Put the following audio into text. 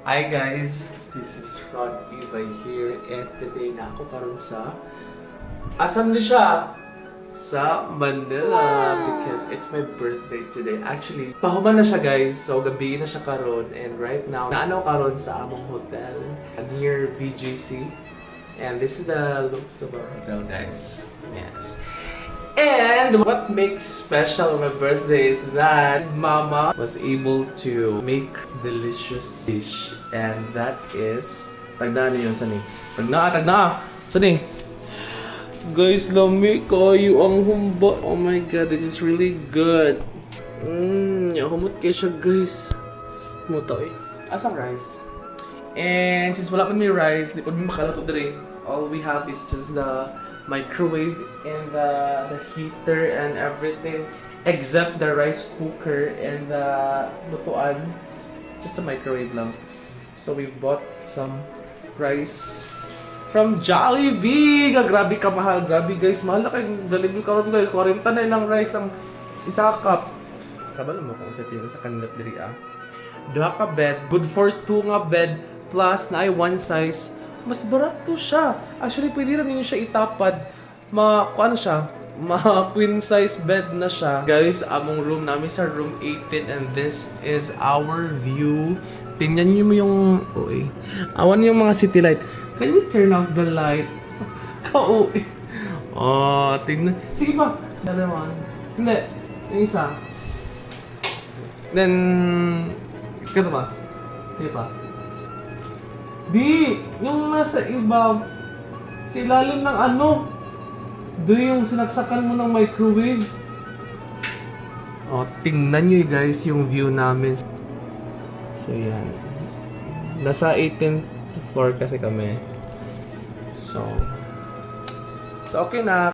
Hi guys, this is Rod Iba here and today na ako karon sa asan na siya? Sa Manila because it's my birthday today. Actually, pahuman na siya guys, so gabi na siya karon and right now naano karon sa among hotel near BGC and this is the looks of our hotel guys. Yes. And what makes special my birthday is that Mama was able to make delicious dish. And that is... Tagdaan niyo yun, Sani. Tagna! Sani! Guys, lami kayo ang humba. Oh my god, this is really good. Humot kayo siya, guys. Humuta eh. Asang rice. And since wala pa may rice, di pa may makalato dere. All we have is just the microwave and the heater and everything except the rice cooker and the lutuan. Just a microwave lang. So we bought some rice from Jollibee. Grabe ka mahal. Grabe guys, mahal na kayong Jollibee karon guys. 40 na ilang rice ang isa cup. Kabalo mo kung sa tingin sa kanila diri ah. Duha ka bed, good for 2 nga bed plus na ay one size. Mas barato siya. Actually, pwede rin niyo siya itapad. Queen size bed na siya. Guys, among room namin sa room 18 and this is our view. Tingnan niyo mo yung... Awan yung mga city light. Can you turn off the light? Ka-uwi. Oh, tingnan. Sige pa. Dalawa. Hindi. Yung isa. Then... Kano ba? Sige pa. Di! Yung nasa iba, sa ilalim ng ano? Doon yung sinaksakan mo ng microwave. Oh, tingnan nyo guys yung view namin. So yan. Nasa 18th floor kasi kami. So okay na.